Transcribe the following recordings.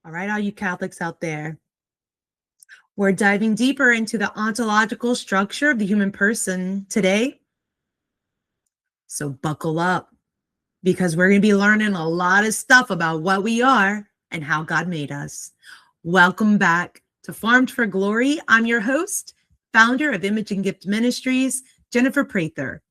All right, all you Catholics out there, we're diving deeper into the ontological structure of the human person today. So buckle up because we're going to be learning a lot of stuff about what we are and how God made us. Welcome back to Farmed for Glory. I'm your host, founder of Image and Gift Ministries, Jennifer Prather.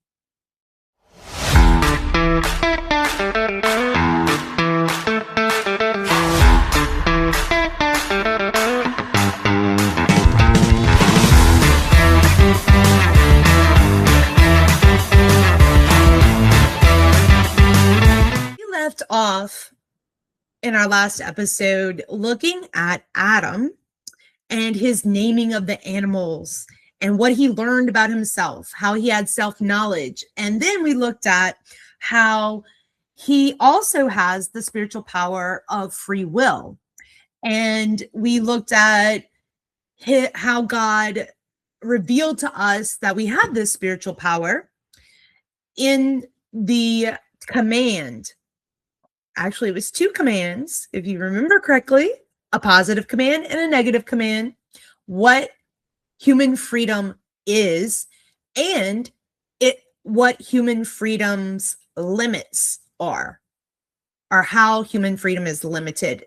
Left off in our last episode looking at Adam and his naming of the animals and what he learned about himself, how he had self-knowledge. And then we looked at how he also has the spiritual power of free will. And we looked at how God revealed to us that we have this spiritual power in the command. Actually, it was two commands, if you remember correctly, a positive command and a negative command, what human freedom is, and what human freedom's limits are, or how human freedom is limited.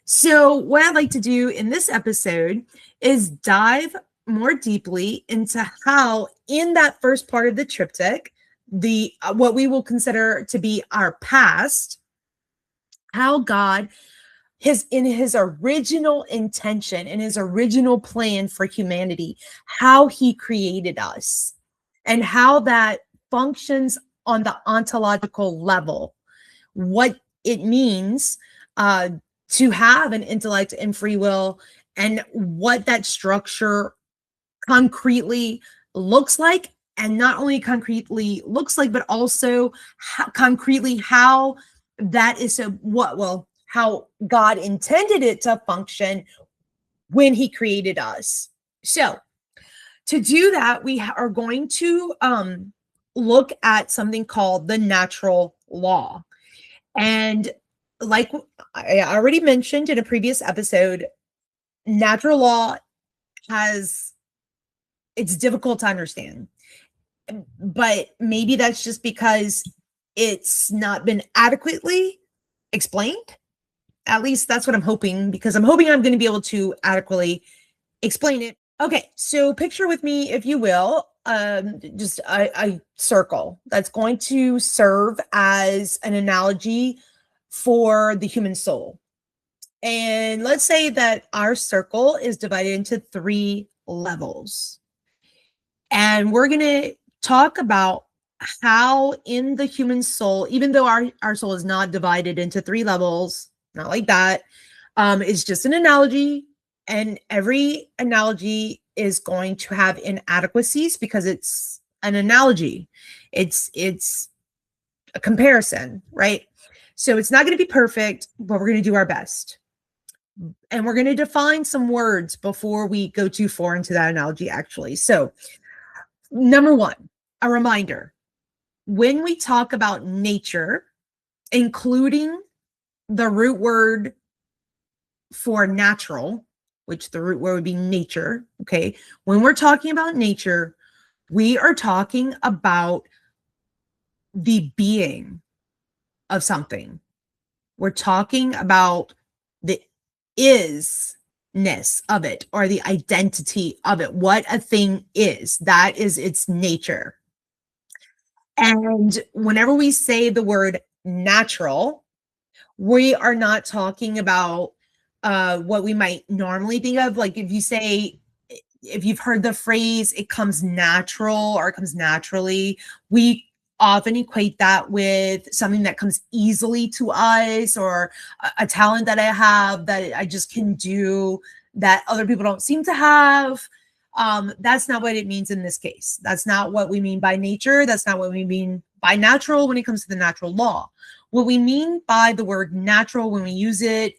So what I'd like to do in this episode is dive more deeply into how in that first part of the triptych, the what we will consider to be our past, how God in his original intention, in his original plan for humanity, how he created us and how that functions on the ontological level, what it means to have an intellect and free will, and what that structure concretely looks like. And not only concretely looks like, but also concretely how that is how God intended it to function when he created us. So to do that, we are going to look at something called the natural law. And like I already mentioned in a previous episode, natural law it's difficult to understand. But maybe that's just because it's not been adequately explained. At least that's what I'm hoping, because I'm hoping I'm going to be able to adequately explain it. Okay, so picture with me, if you will, just a circle that's going to serve as an analogy for the human soul. And let's say that our circle is divided into 3 levels. And we're going to talk about how in the human soul, even though our soul is not divided into 3 levels, not like that, it's just an analogy, and every analogy is going to have inadequacies because it's an analogy. It's a comparison, right? So it's not going to be perfect, but we're going to do our best. And we're going to define some words before we go too far into that analogy, actually. So number 1, a reminder. When we talk about nature, including the root word for natural, which the root word would be nature, okay? When we're talking about nature, we are talking about the being of something. We're talking about the isness of it, or the identity of it, what a thing is. That is its nature. And whenever we say the word natural, we are not talking about what we might normally think of. Like if you've heard the phrase, it comes natural or it comes naturally, we often equate that with something that comes easily to us, or a talent that I have that I just can do that other people don't seem to have. That's not what it means in this case. That's not what we mean by nature. That's not what we mean by natural when it comes to the natural law. What we mean by the word natural when we use it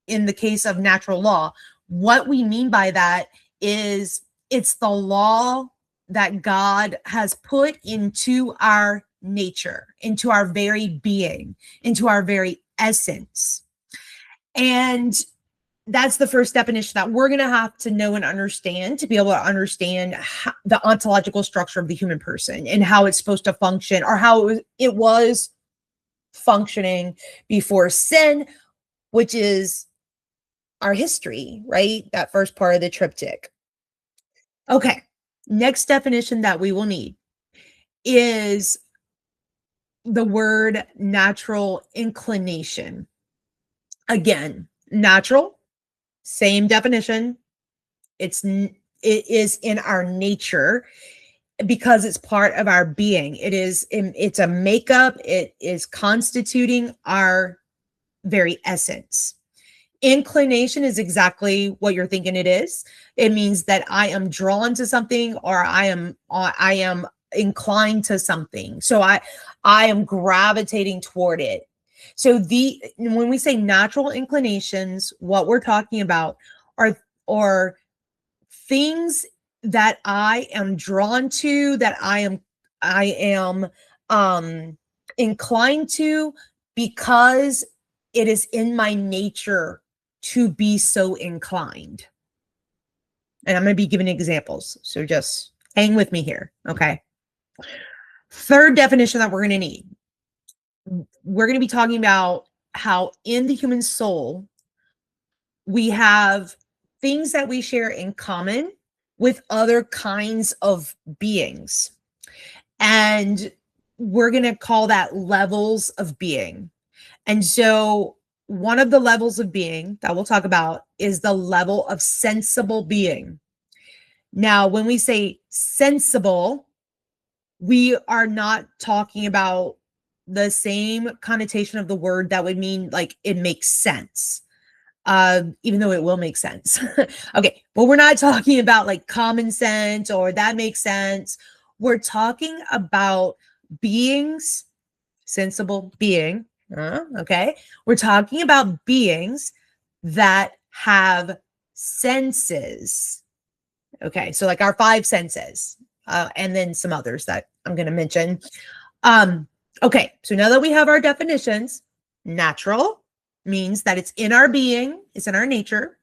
in the case of natural law, what we mean by that is it's the law that God has put into our nature, into our very being, into our very essence. And that's the first definition that we're going to have to know and understand to be able to understand the ontological structure of the human person and how it's supposed to function, or how it was functioning before sin, which is our history, right? That first part of the triptych. Okay. Next definition that we will need is the word natural inclination. Again, natural, same definition. It is in our nature because it's part of our being. It's a makeup. It is constituting our very essence. Inclination is exactly what you're thinking it is. It means that I am drawn to something, or I am inclined to something. So I am gravitating toward it. So when we say natural inclinations, what we're talking about are things that I am drawn to, that I am inclined to, because it is in my nature to be so inclined. And I'm going to be giving examples. So just hang with me here. Okay. Third definition that we're going to need. We're going to be talking about how in the human soul, we have things that we share in common with other kinds of beings. And we're going to call that levels of being. And so one of the levels of being that we'll talk about is the level of sensible being. Now, when we say sensible, we are not talking about the same connotation of the word that would mean like it makes sense, even though it will make sense. Okay, but we're not talking about like common sense or that makes sense. We're talking about beings, sensible being. Okay, we're talking about beings that have senses. Okay, so like our five senses, and then some others that I'm going to mention. Okay, so now that we have our definitions, natural means that it's in our being, it's in our nature.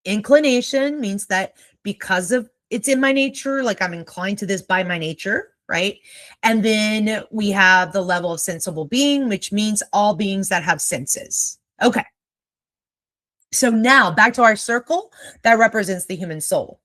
Inclination means that because of it's in my nature, like I'm inclined to this by my nature, right? And then we have the level of sensible being, which means all beings that have senses. Okay. So now back to our circle that represents the human soul.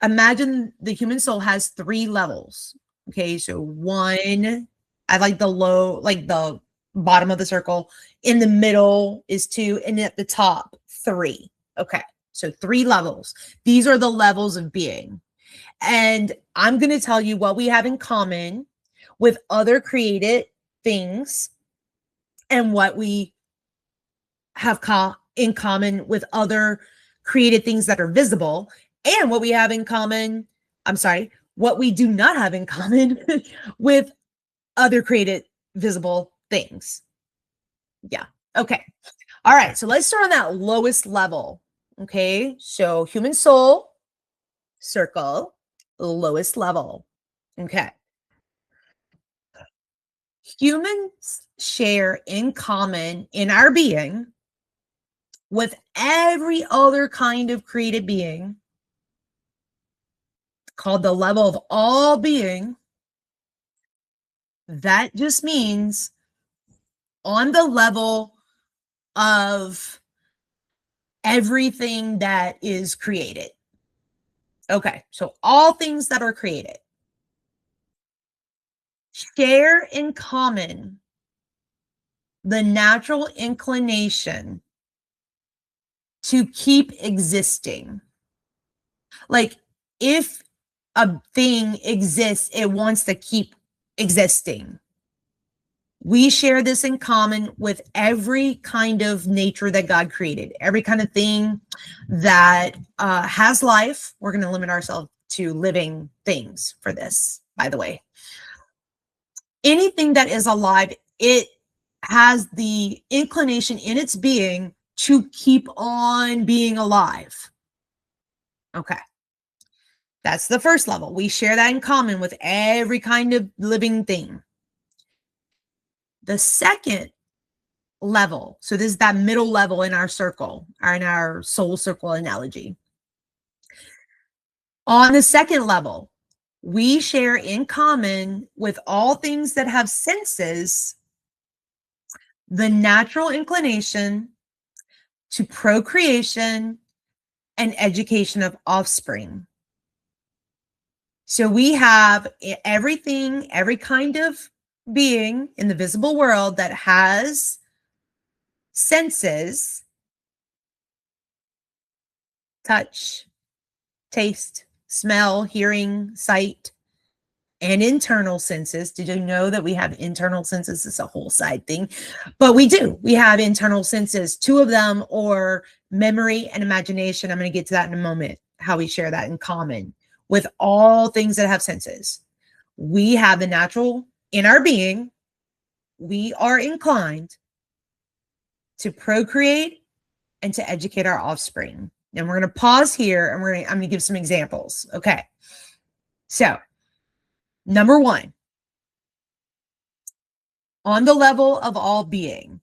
Imagine the human soul has three levels. Okay, so one, I like the bottom of the circle. In the middle is two, and at the top, three. Okay, so three levels. These are the levels of being. And I'm going to tell you what we have in common with other created things and what we have in common with other created things that are visible, and what we have in common, what we do not have in common with other created visible things. Yeah. Okay. All right. So let's start on that lowest level. Okay. So human soul, circle, lowest level. Okay. Humans share in common in our being with every other kind of created being, called the level of all being. That just means on the level of everything that is created. Okay, so all things that are created share in common the natural inclination to keep existing. Like if a thing exists, it wants to keep existing. We share this in common with every kind of nature that God created, every kind of thing that has life. We're going to limit ourselves to living things for this, by the way. Anything that is alive, it has the inclination in its being to keep on being alive. Okay. That's the first level. We share that in common with every kind of living thing. The second level. So this is that middle level in our circle, or in our soul circle analogy. On the second level, we share in common with all things that have senses the natural inclination to procreation and education of offspring. So we have everything, every kind of being in the visible world that has senses: touch, taste, smell, hearing, sight, and internal senses. Did you know that we have internal senses? It's a whole side thing, but we do. We have internal senses. Two of them are memory and imagination. I'm going to get to that in a moment, how we share that in common with all things that have senses. We have the natural in our being. We are inclined to procreate and to educate our offspring. And we're going to pause here, and I'm going to give some examples. Okay. So, number one, on the level of all being,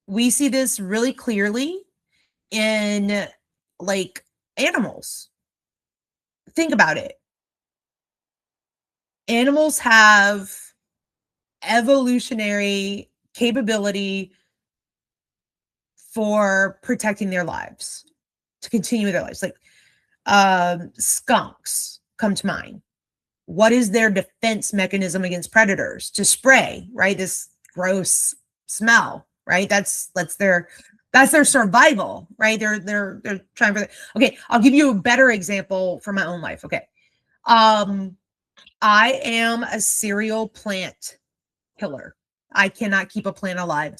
we see this really clearly in like animals. Think about it. Animals have evolutionary capability for protecting their lives, to continue their lives. Like skunks come to mind. What is their defense mechanism against predators? To spray, right? This gross smell, right? That's their survival, right? They're trying for. Okay, I'll give you a better example from my own life. Okay, I am a serial plant killer. I cannot keep a plant alive.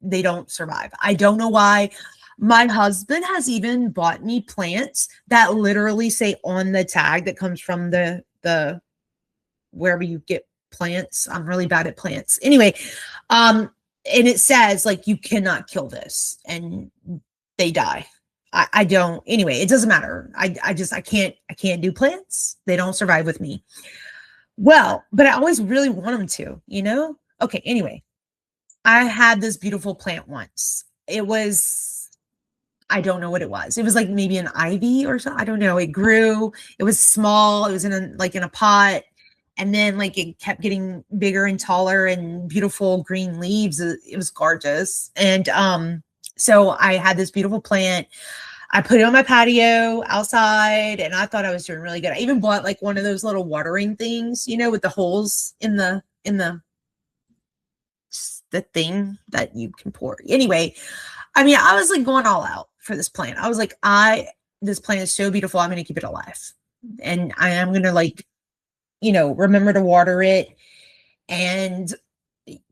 They don't survive. I don't know why. My husband has even bought me plants that literally say on the tag that comes from the wherever you get plants. I'm really bad at plants. Anyway, and it says like, you cannot kill this, and they die. I don't. Anyway, it doesn't matter. I can't do plants. They don't survive with me. Well, but I always really want them to, you know? Okay, anyway, I had this beautiful plant once. It was, I don't know what it was. It was like maybe an ivy or something. I don't know. It grew. It was small. It was in a pot. And then like it kept getting bigger and taller and beautiful green leaves. It was gorgeous. And so I had this beautiful plant. I put it on my patio outside, and I thought I was doing really good. I even bought like one of those little watering things, you know, with the holes in the thing that you can pour. Anyway, I mean, I was like going all out for this plant. I was like, this plant is so beautiful. I'm going to keep it alive, and I am going to like, you know, remember to water it, and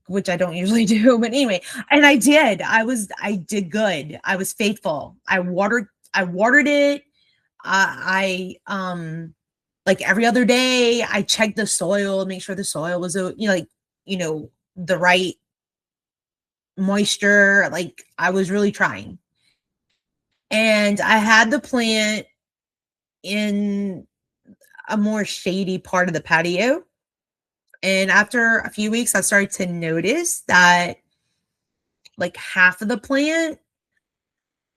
which I don't usually do, but anyway, and I did. I did good. I was faithful. I watered it. I like every other day I checked the soil, make sure the soil was, the right moisture. Like I was really trying. And I had the plant in a more shady part of the patio. And after a few weeks, I started to notice that like half of the plant,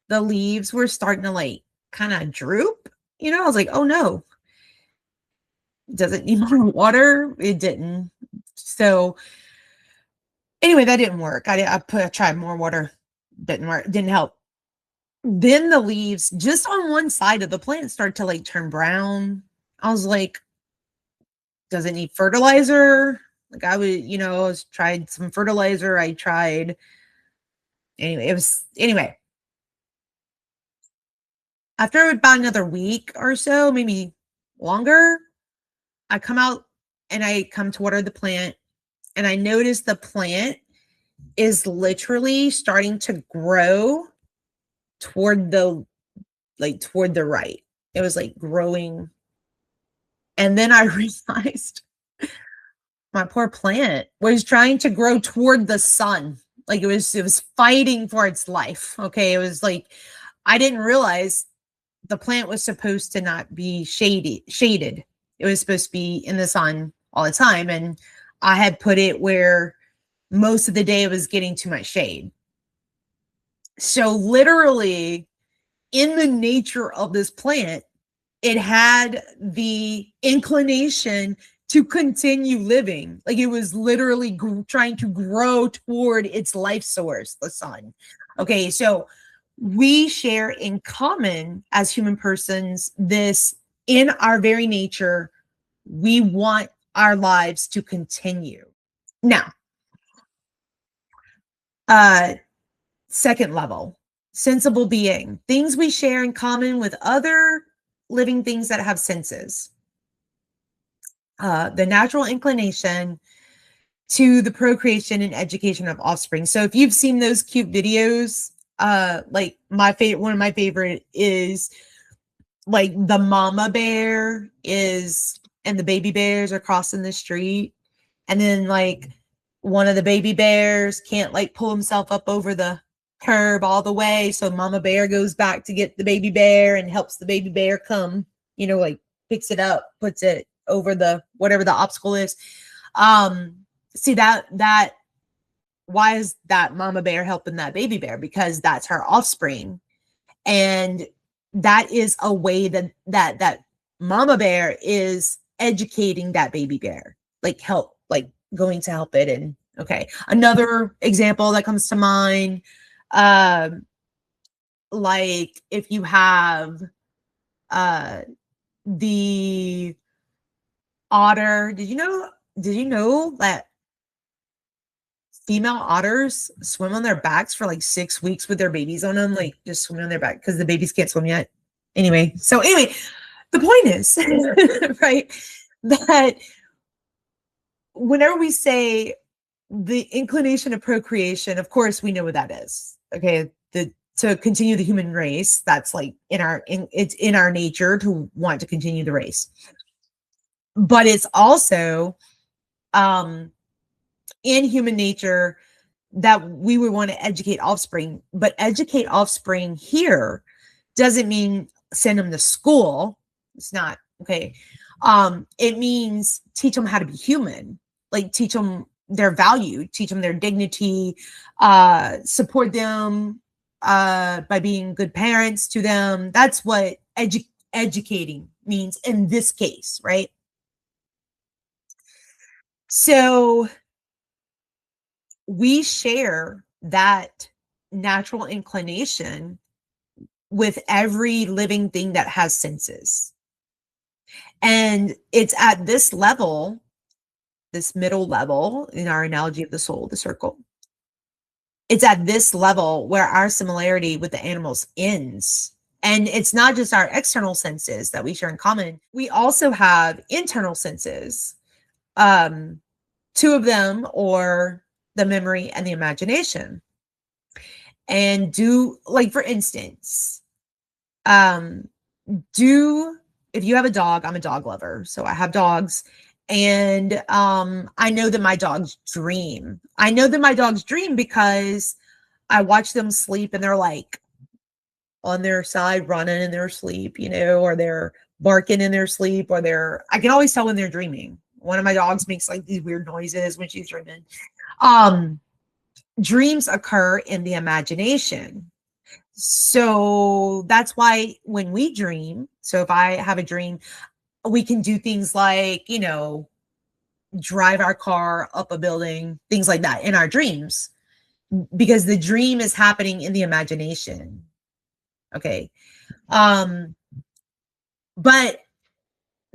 the leaves were starting to like kind of droop. You know, I was like, oh no. Does it need more water? It didn't. So anyway, that didn't work. I tried more water. Didn't work. Didn't help. Then the leaves just on one side of the plant started to like turn brown. I was like, does it need fertilizer? Like I would, tried some fertilizer. Anyway. After about another week or so, maybe longer, I come out and I come to water the plant, and I notice the plant is literally starting to grow toward the right. It was like growing. And then I realized my poor plant was trying to grow toward the sun. Like it was fighting for its life. Okay. It was like, I didn't realize the plant was supposed to not be shaded. It was supposed to be in the sun all the time. And I had put it where most of the day it was getting too much shade. So literally, in the nature of this plant, it had the inclination to continue living. Like it was literally trying to grow toward its life source, the sun. Okay, so we share in common as human persons this in our very nature. We want our lives to continue. Now, second level, sensible being, things we share in common with other living things that have senses. The natural inclination to the procreation and education of offspring. So if you've seen those cute videos, like one of my favorite is like the mama bear is and the baby bears are crossing the street, and then like one of the baby bears can't like pull himself up over the curb all the way, so mama bear goes back to get the baby bear and helps the baby bear come, like picks it up, puts it over the whatever the obstacle is. See that why is that mama bear helping that baby bear? Because that's her offspring, and that is a way that mama bear is educating that baby bear, like going to help it. And okay, another example that comes to mind, like if you have the otter, did you know that female otters swim on their backs for like 6 weeks with their babies on them, like just swimming on their back because the babies can't swim yet. Anyway, the point is, right, that whenever we say the inclination of procreation, of course, we know what that is. Okay, to continue the human race, that's like it's in our nature to want to continue the race. But it's also in human nature that we would want to educate offspring. But educate offspring here doesn't mean send them to school. It's not, okay. It means teach them how to be human, like teach them their value, teach them their dignity, support them by being good parents to them. That's what educating means in this case, right? So we share that natural inclination with every living thing that has senses. And it's at this level, this middle level in our analogy of the soul, the circle. It's at this level where our similarity with the animals ends. And it's not just our external senses that we share in common. We also have internal senses. Two of them are the memory and the imagination. And like for instance, if you have a dog, I'm a dog lover, so I have dogs, and I know that my dogs dream. I know that my dogs dream because I watch them sleep and they're like on their side running in their sleep, or they're barking in their sleep, or I can always tell when they're dreaming. One of my dogs makes like these weird noises when she's dreaming. Dreams occur in the imagination. So that's why when we dream, so if I have a dream, we can do things like, drive our car up a building, things like that in our dreams, because the dream is happening in the imagination. Okay. But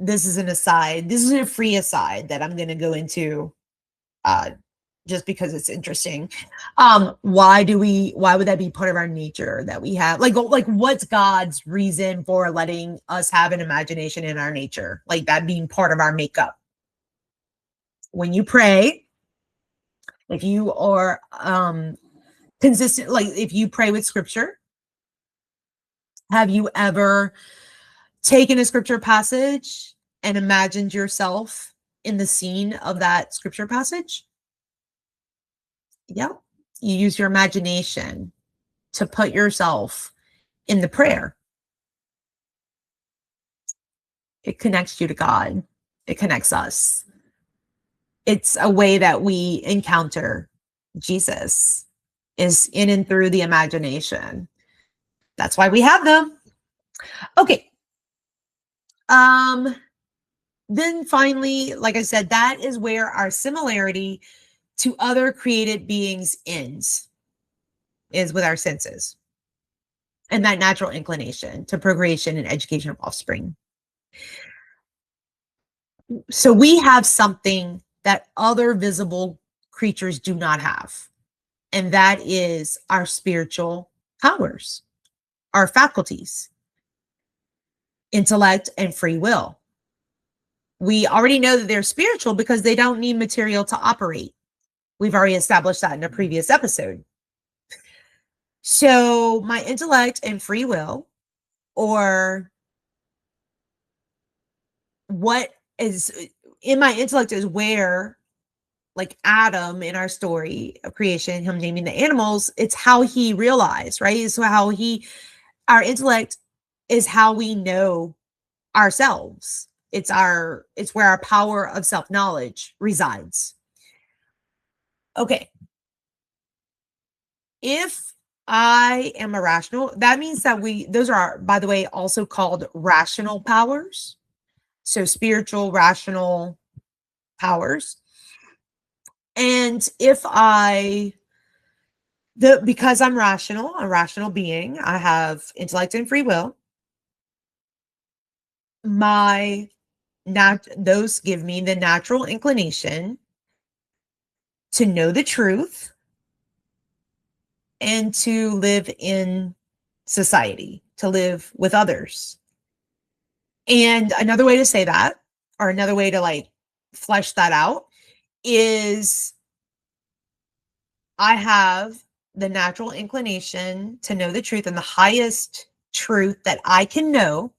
this is an aside. This is a free aside that I'm going to go into, just because it's interesting. Why would that be part of our nature that we have? Like what's God's reason for letting us have an imagination in our nature? Like that being part of our makeup. When you pray, if you are consistent, like if you pray with scripture, have you ever taken a scripture passage and imagined yourself in the scene of that scripture passage? Yep. You use your imagination to put yourself in the prayer. It connects you to God. It connects us. It's a way that we encounter Jesus is in and through the imagination. That's why we have them. Okay. Then finally, like I said, that is where our similarity to other created beings ends, is with our senses and that natural inclination to procreation and education of offspring. So we have something that other visible creatures do not have, and that is our spiritual powers, our faculties, intellect, and free will. We already know that they're spiritual because they don't need material to operate. We've already established that in a previous episode. So my intellect and free will, or what is in my intellect, is where, like Adam in our story of creation, him naming the animals, it's how he realized, right? So our intellect is how we know ourselves. It's where our power of self-knowledge resides. Okay. If I am irrational, that means that those are, by the way, also called rational powers. So spiritual, rational powers. And if because I'm rational, a rational being, I have intellect and free will. Those give me the natural inclination to know the truth and to live in society, to live with others. And another way to say that, or another way to like flesh that out, is I have the natural inclination to know the truth, and the highest truth that I can know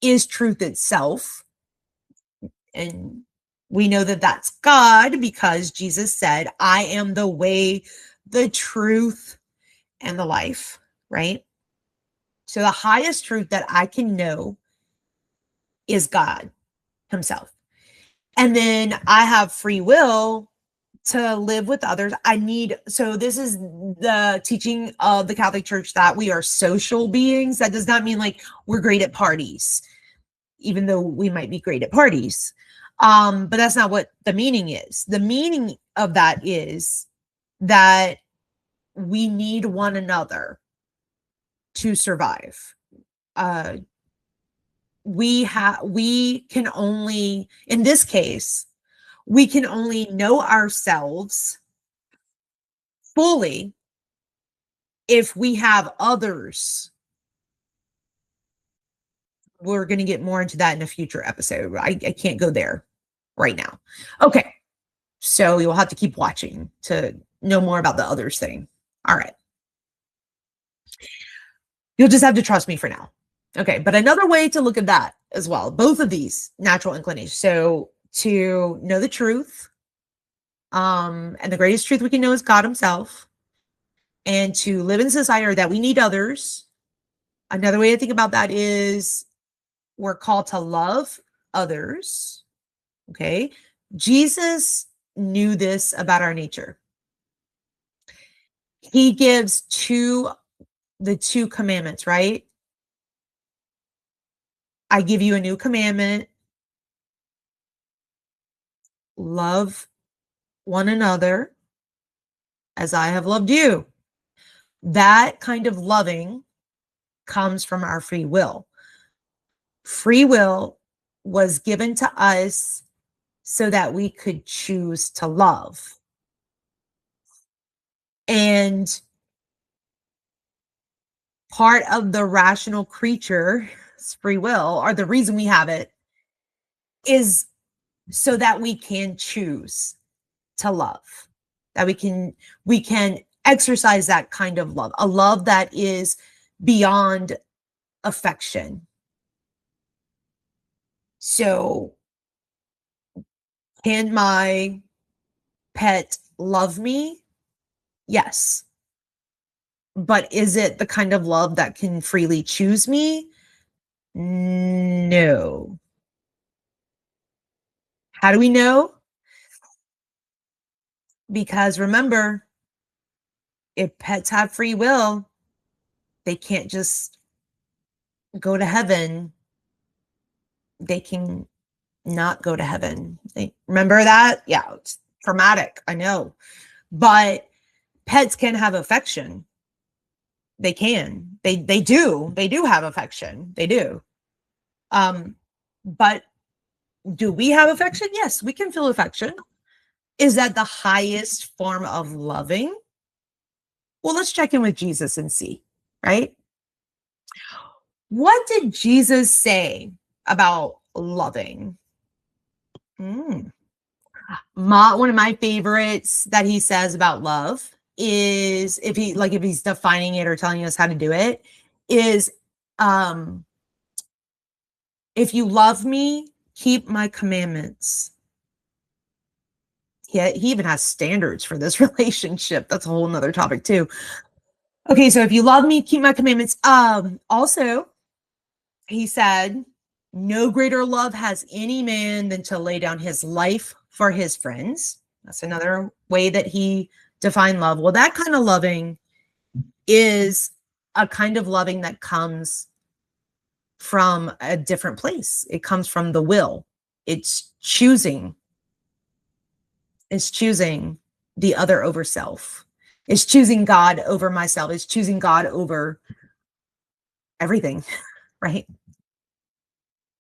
is truth itself. And we know that that's God because Jesus said, I am the way, the truth, and the life, right? So the highest truth that I can know is God himself. And then I have free will to live with others. So this is the teaching of the Catholic Church, that we are social beings. That does not mean like we're great at parties, even though we might be great at parties. But that's not what the meaning is. The meaning of that is that we need one another to survive. We can only, in this case, we can only know ourselves fully if we have others. We're going to get more into that in a future episode. I can't go there right now. Okay. So you'll have to keep watching to know more about the others thing. All right. You'll just have to trust me for now. Okay. But another way to look at that as well, both of these natural inclinations. So to know the truth, and the greatest truth we can know is God himself, and to live in society, or that we need others. Another way to think about that is we're called to love others. Okay. Jesus knew this about our nature. He gives the two commandments, right? I give you a new commandment. Love one another as I have loved you. That kind of loving comes from our free will. Free will was given to us so that we could choose to love. And part of the rational creature's free will, or the reason we have it, is so that we can choose to love, that we can exercise that kind of love, a love that is beyond affection. So can my pet love me? Yes. But is it the kind of love that can freely choose me? No. How do we know? Because remember, if pets have free will, they can't just go to heaven. They can not go to heaven. Remember that? Yeah, it's traumatic, I know. But pets can have affection. They can. They do. They do have affection. They do. But do we have affection? Yes, we can feel affection. Is that the highest form of loving? Well, let's check in with Jesus and see, right? What did Jesus say about loving? One of my favorites that he says about love is if he's defining it or telling us how to do it is if you love me, keep my commandments. Yeah, he even has standards for this relationship. That's a whole nother topic too. Okay, so if you love me, keep my commandments. Also, he said, no greater love has any man than to lay down his life for his friends. That's another way that he defined love. Well, that kind of loving is a kind of loving that comes from a different place. It comes from the will. It's choosing. It's choosing the other over self. It's choosing God over myself. It's choosing God over everything, right?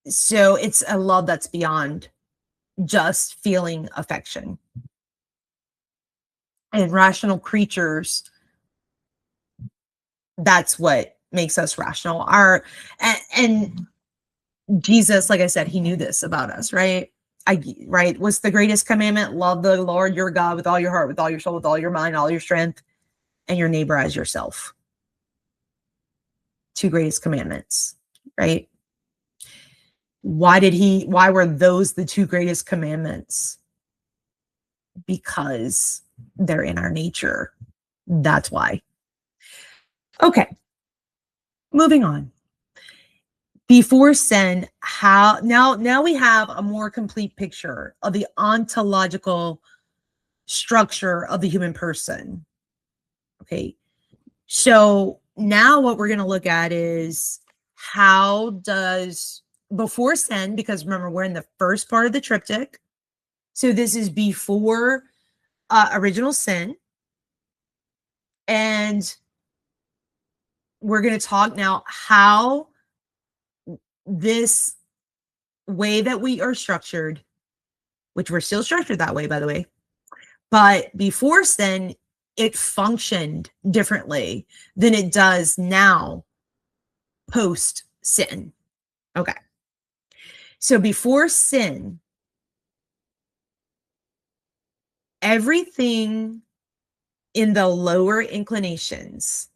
So it's a love that's beyond just feeling affection. And rational creatures, that's what makes us rational. And Jesus, like I said, he knew this about us, right? Right? What's the greatest commandment? Love the Lord your God with all your heart, with all your soul, with all your mind, all your strength, and your neighbor as yourself. Two greatest commandments, right? Why were those the two greatest commandments? Because they're in our nature. That's why. Okay. Moving on. Before sin, now we have a more complete picture of the ontological structure of the human person. Okay. So now what we're going to look at is how does before sin, because remember, we're in the first part of the triptych. So this is before original sin. And we're going to talk now how this way that we are structured, which we're still structured that way, by the way, but before sin, it functioned differently than it does now post sin. Okay. So before sin, everything in the lower inclinations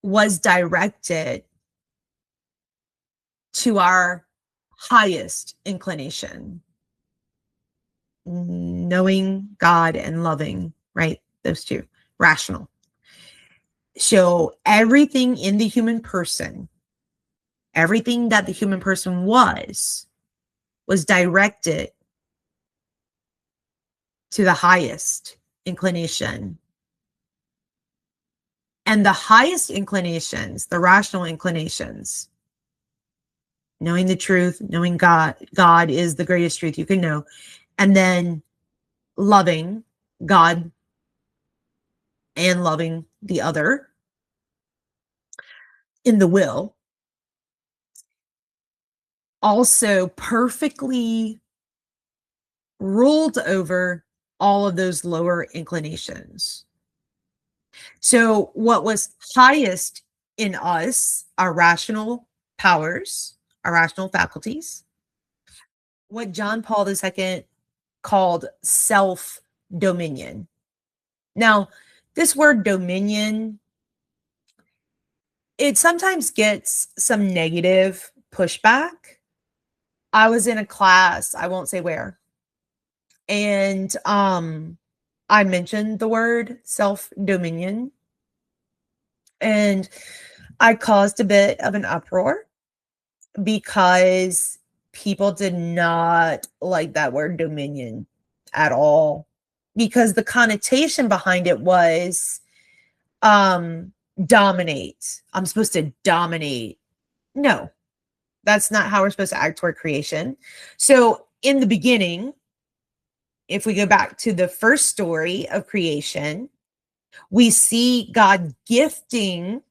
was directed to our highest inclination, knowing God and loving, right? Those two, rational. So everything in the human person, everything that the human person was directed to the highest inclination. And the highest inclinations, the rational inclinations, knowing the truth, knowing God is the greatest truth you can know, and then loving God and loving the other in the will, also perfectly ruled over all of those lower inclinations. So what was highest in us, our rational powers, our rational faculties, what John Paul II called self-dominion. Now, this word dominion, it sometimes gets some negative pushback. I was in a class, I won't say where, and I mentioned the word self-dominion, and I caused a bit of an uproar because people did not like that word dominion at all, because the connotation behind it was dominate. I'm supposed to dominate. No, that's not how we're supposed to act toward creation. So in the beginning, if we go back to the first story of creation, we see God gifting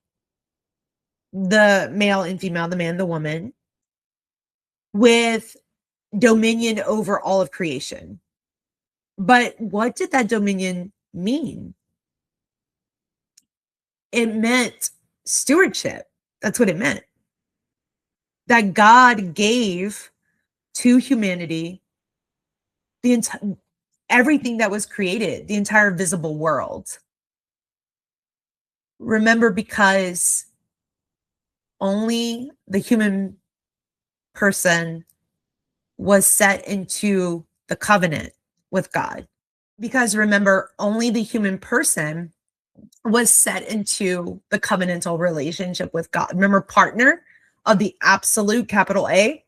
the male and female, the man, the woman, with dominion over all of creation. But what did that dominion mean? It meant stewardship. That's what it meant. That God gave to humanity everything that was created, the entire visible world. Remember, because only the human person was set into the covenant with God. Because remember, only the human person was set into the covenantal relationship with God. Remember, partner of the absolute, capital A.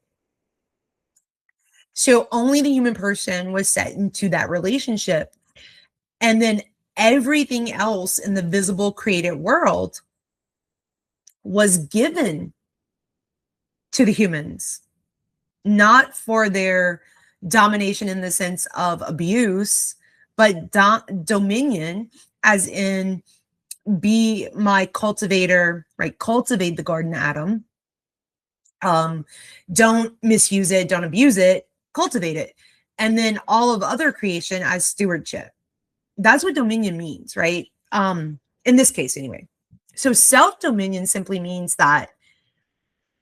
So only the human person was set into that relationship. And then everything else in the visible created world was given to the humans, not for their domination in the sense of abuse, but dominion, as in be my cultivator, right? Cultivate the garden, Adam. Don't misuse it, don't abuse it, cultivate it. And then all of other creation as stewardship. That's what dominion means, right? In this case, anyway. So self-dominion simply means that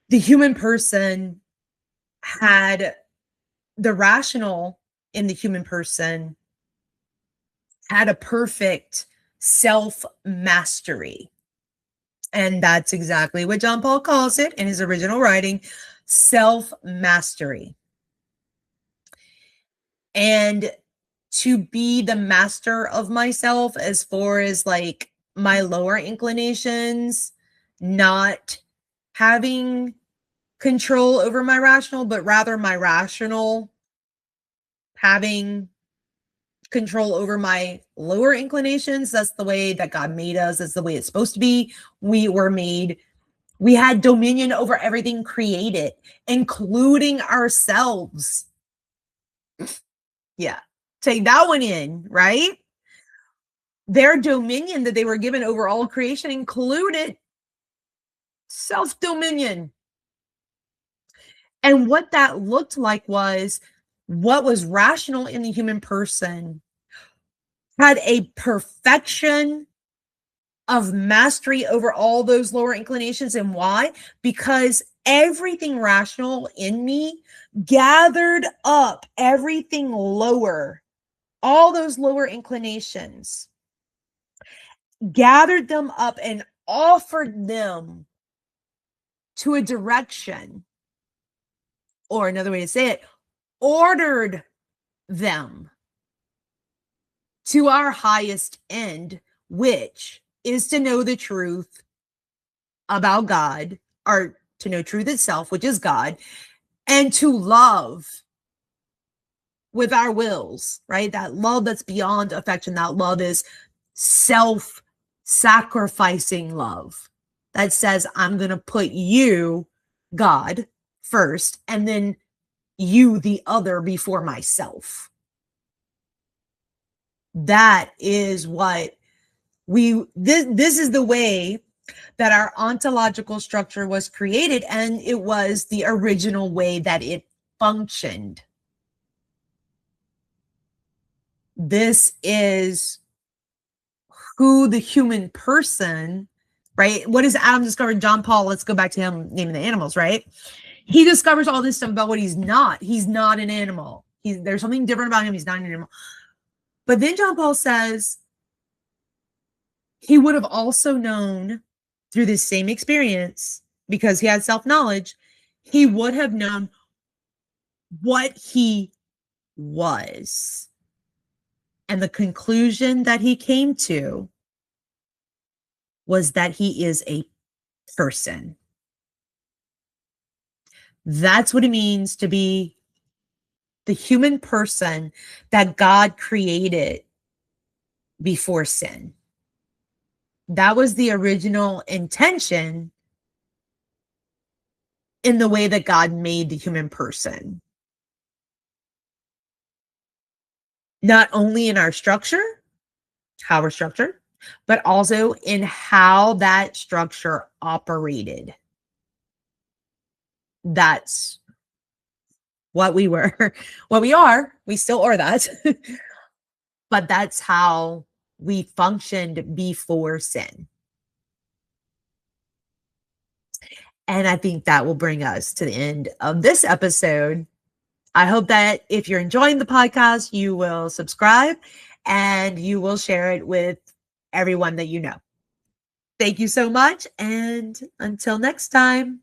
the human person had the rational in the human person had a perfect self-mastery. And that's exactly what John Paul calls it in his original writing, self-mastery. And to be the master of myself as far as like my lower inclinations, not having control over my rational, but rather my rational having control over my lower inclinations. That's the way that God made us. That's the way it's supposed to be. We were made. We had dominion over everything created, including ourselves. Yeah. Take that one in, right? Their dominion that they were given over all creation included self-dominion. And what that looked like was what was rational in the human person had a perfection of mastery over all those lower inclinations. And why? Because everything rational in me gathered up everything lower, all those lower inclinations, gathered them up and offered them to a direction, or another way to say it, ordered them to our highest end, which is to know the truth about God, or to know truth itself, which is God, and to love with our wills, right? That love that's beyond affection. That love is self-sacrificing love that says, I'm going to put you, God, first, and then you, the other, before myself. That is what this is the way that our ontological structure was created, and it was the original way that it functioned. This is who the human person, right? What does Adam discover? John Paul, let's go back to him naming the animals, right? He discovers all this stuff about what he's not. He's not an animal. There's something different about him. He's not an animal. But then John Paul says he would have also known through this same experience, because he had self-knowledge, he would have known what he was. And the conclusion that he came to was that he is a person. That's what it means to be the human person that God created before sin. That was the original intention in the way that God made the human person. Not only in our structure, how we're structured, but also in how that structure operated. That's what we were, what we are. We still are that. But that's how we functioned before sin. And I think that will bring us to the end of this episode. I hope that if you're enjoying the podcast, you will subscribe and you will share it with everyone that you know. Thank you so much. And until next time.